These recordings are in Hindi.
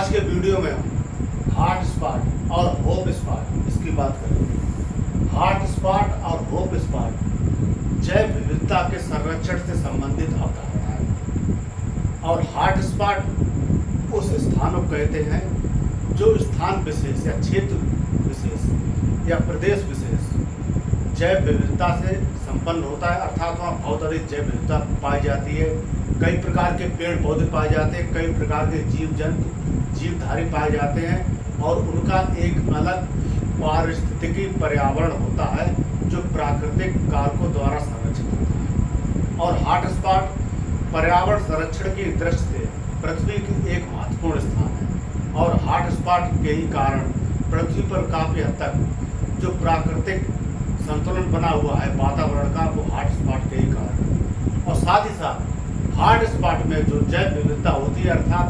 आज के वीडियो में हम हॉट स्पॉट और होप स्पॉट इसकी बात करेंगे। हॉट स्पॉट और होप स्पॉट जैव विविधता के संरक्षण से संबंधित अवधारणा है और हॉट स्पॉट उस स्थानों को कहते हैं जो स्थान विशेष या क्षेत्र विशेष या प्रदेश विशेष जैव विविधता से संपन्न होता है, अर्थात वहाँ बहुत अधिक जैव विविधता पाई जाती है। कई प्रकार के पेड़ पौधे पाए जाते हैं, कई प्रकार के जीव जंतु जीवधारी पाए जाते हैं और उनका एक अलग पारिस्थितिकी पर्यावरण होता है जो प्राकृतिक कारकों द्वारा संरक्षित होता है। और हॉट स्पॉट पर्यावरण संरक्षण की दृष्टि से पृथ्वी की एक महत्वपूर्ण स्थान है और हॉट स्पॉट के ही कारण पृथ्वी पर काफ़ी हद तक जो प्राकृतिक संतुलन बना हुआ है वातावरण का, वो हॉट स्पॉट के ही कारण है। और साथ ही साथ हॉट स्पॉट में जो जैव विविधता होती है, अर्थात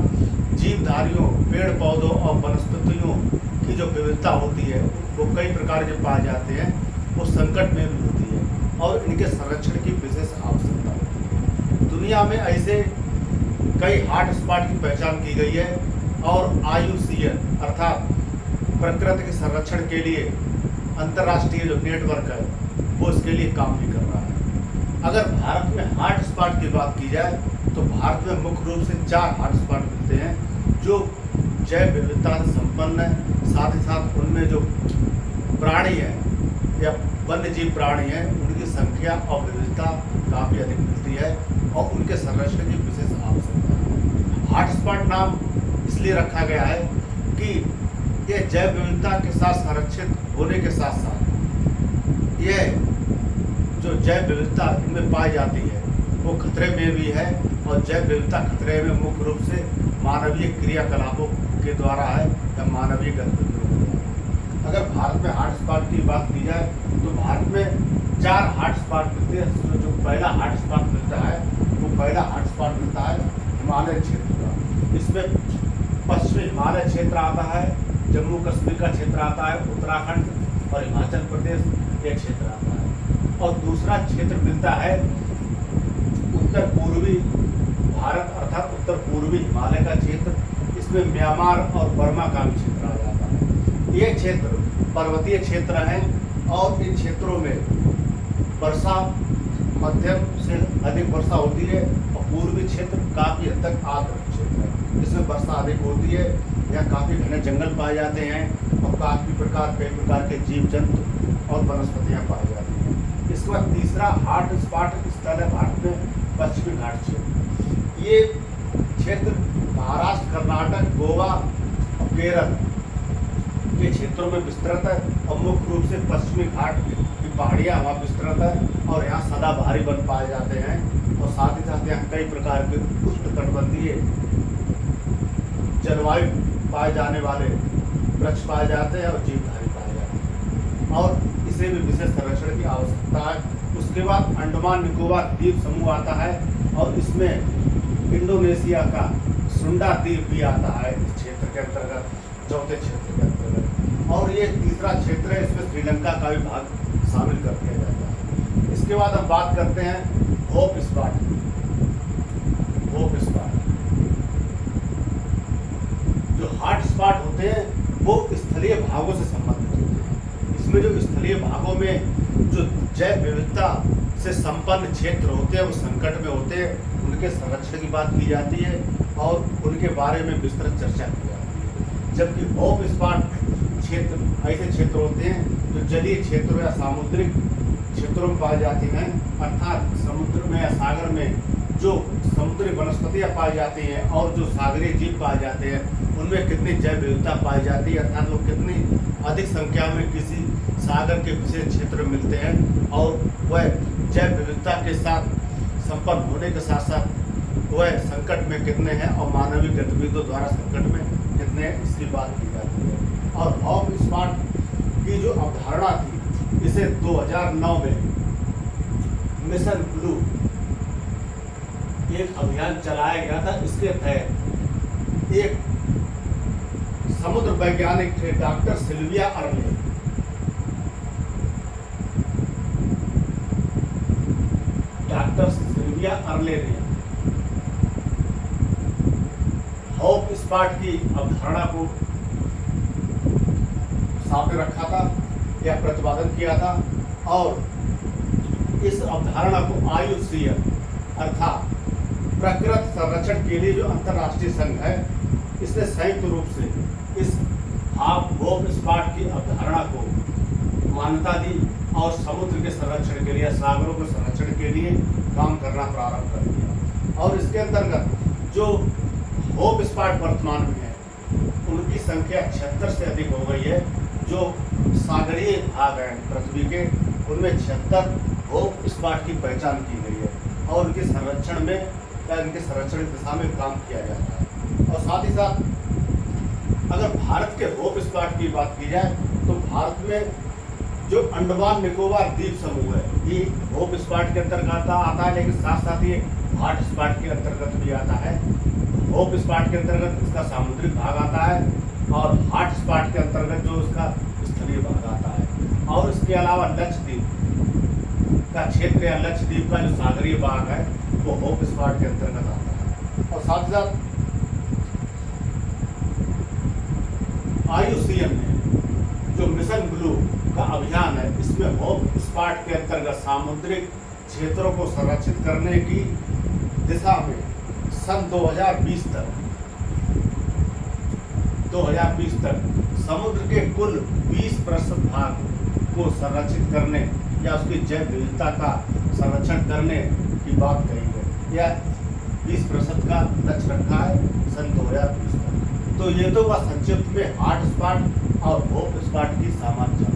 जीवधारियों, पेड़ पौधों और वनस्पतियों की जो विविधता होती है वो कई प्रकार के पाए जाते हैं, वो संकट में भी होती है और इनके संरक्षण की विशेष आवश्यकता होती है। दुनिया में ऐसे कई हॉट स्पॉट की पहचान की गई है और IUCN अर्थात प्रकृति के संरक्षण के लिए अंतर्राष्ट्रीय जो नेटवर्क है वो इसके लिए काम भी कर रहा है। अगर भारत में हॉट स्पॉट की बात की जाए तो भारत में मुख्य रूप से 4 हॉट स्पॉट मिलते हैं जो जैव विविधता से संपन्न है। साथ ही साथ उनमें जो प्राणी हैं या वन्यजीव प्राणी हैं उनकी संख्या और विविधता काफ़ी अधिक मिलती है और उनके संरक्षण की विशेष आवश्यकता है। हॉट स्पॉट नाम इसलिए रखा गया है कि ये जैव विविधता के साथ संरक्षित होने के साथ साथ ये जो जैव विविधता इनमें पाई जाती है वो खतरे में भी है और जैव विविधता खतरे में मुख्य रूप से मानवीय क्रियाकलापों के द्वारा है या मानवीय गतिविधियों के द्वारा। अगर भारत में हॉट स्पॉट की बात की जाए तो भारत में 4 हॉट स्पॉट मिलते हैं। जो पहला हॉट स्पॉट मिलता है वो पहला हॉट स्पॉट मिलता है हिमालय क्षेत्र का। इसमें पश्चिमी हिमालय क्षेत्र आता है, जम्मू कश्मीर का क्षेत्र आता है, उत्तराखंड और हिमाचल प्रदेश ये क्षेत्र आता है। और दूसरा क्षेत्र मिलता है उत्तर पूर्वी भारत अर्थात उत्तर पूर्वी हिमालय का क्षेत्र। इसमें म्यांमार और बर्मा का भी क्षेत्र आ जाता है। ये क्षेत्र पर्वतीय क्षेत्र हैं और इन क्षेत्रों में वर्षा मध्यम से अधिक वर्षा होती है और पूर्वी क्षेत्र काफ़ी हद तक आर्द्र क्षेत्र है, इसमें वर्षा अधिक होती है। यहाँ काफ़ी घने जंगल पाए जाते हैं और कई प्रकार के जीव जंतु और वनस्पतियाँ पाई जाती हैं। इसके बाद तीसरा हॉट स्पॉट स्थल है भारत में पश्चिमी घाट क्षेत्र। ये क्षेत्र महाराष्ट्र, कर्नाटक, गोवा और केरल के क्षेत्रों में विस्तृत है और मुख्य रूप से पश्चिमी घाट की पहाड़ियाँ वहाँ विस्तृत है और यहाँ सदाबहारी वन पाए जाते हैं और साथ ही साथ यहाँ कई प्रकार के उष्णकटिबंधीय जलवायु पाए जाने वाले वृक्ष पाए जाते हैं और जीवधारी पाए जाते हैं और इसे भी विशेष संरक्षण की आवश्यकता है। उसके बाद अंडमान निकोबार द्वीप समूह आता है और इसमें इंडोनेशिया का सुंडा द्वीप भी आता है इस क्षेत्र के अंतर्गत, चौथे क्षेत्र के अंतर्गत। और ये तीसरा क्षेत्र है, इसमें श्रीलंका का भी भाग शामिल कर दिया जाता है। इसके बाद हम बात करते हैं होप स्पॉट। होप स्पॉट जो हॉट स्पॉट होते हैं वो स्थलीय भागों से संबंधित होते हैं। इसमें जो स्थलीय भागों में जो जैव विविधता से संपन्न क्षेत्र होते हैं वो संकट में होते हैं, उनके संरक्षण की बात की जाती है और उनके बारे में विस्तृत चर्चा की जाती है। जबकि होप स्पॉट क्षेत्र ऐसे क्षेत्र होते हैं जो जलीय क्षेत्रों या सामुद्रिक क्षेत्रों में पाए जाते हैं, अर्थात समुद्र में या सागर में जो समुद्री वनस्पतियाँ पाई जाती हैं और जो सागरीय जीव पाए जाते हैं उनमें कितनी जैव विविधता पाई जाती है, अर्थात वो कितनी अधिक संख्या में किसी सागर के विशेष क्षेत्र में मिलते हैं और वह जैव विविधता के साथ संपन्न होने के साथ साथ वह संकट में कितने हैं और मानवीय गतिविधियों द्वारा संकट में कितने हैं, इसकी बात की जाती है। और हॉट स्पॉट की जो अवधारणा थी इसे 2009 में मिशन ब्लू एक अभियान चलाया गया था। इसके तहत एक समुद्र वैज्ञानिक थे डॉक्टर सिल्विया अर्ले। डॉक्टर सिल्विया अर्ले ने होप स्पॉट की अवधारणा को सामने रखा था या प्रतिपादन किया था, और इस अवधारणा को IUCN अर्थात प्रकृति संरक्षण के लिए जो अंतर्राष्ट्रीय संघ है, इसने संयुक्त रूप से इस होप स्पॉट की अवधारणा को मान्यता दी और समुद्र के संरक्षण के लिए, सागरों के संरक्षण के लिए काम करना प्रारंभ कर दिया। और इसके अंतर्गत जो होप स्पॉट वर्तमान में है, उनकी संख्या 76 से अधिक हो गई है। जो सागरीय भाग हैं पृथ्वी के, उनमें 76 होप स्पॉट की पहचान की गई है और उनके संरक्षण में या इनके संरक्षण दिशा में काम किया जाता है। और साथ ही साथ अगर भारत के होप स्पॉट की बात की जाए तो भारत में जो अंडमान निकोबार द्वीप समूह है, ये होप स्पॉट के अंतर्गत आता है, लेकिन साथ साथ ये हॉट स्पॉट के अंतर्गत भी आता है। होप स्पॉट के अंतर्गत इसका सामुद्रिक भाग आता है और हॉट स्पॉट के अंतर्गत जो इसका स्थलीय भाग आता है। और इसके अलावा लक्षद्वीप का क्षेत्र या लक्षद्वीप का जो सागरीय भाग है वो होप स्पॉट के अंतर्गत आता है। और साथ ही साथ IUCN ने जो मिशन ब्लू का अभियान है, इसमें होप स्पॉट के अंतर्गत सामुद्रिक क्षेत्रों को संरक्षित करने की दिशा में सन 2020 तक समुद्र के कुल 20% भाग को संरक्षित करने या उसकी जैव विविधता का संरक्षण करने की बात कही है, या 20% का लक्ष्य रखा है सन 2020 तक। तो ये तो वह संक्षिप्त में हॉट स्पॉट और होप स्पॉट की सामान्य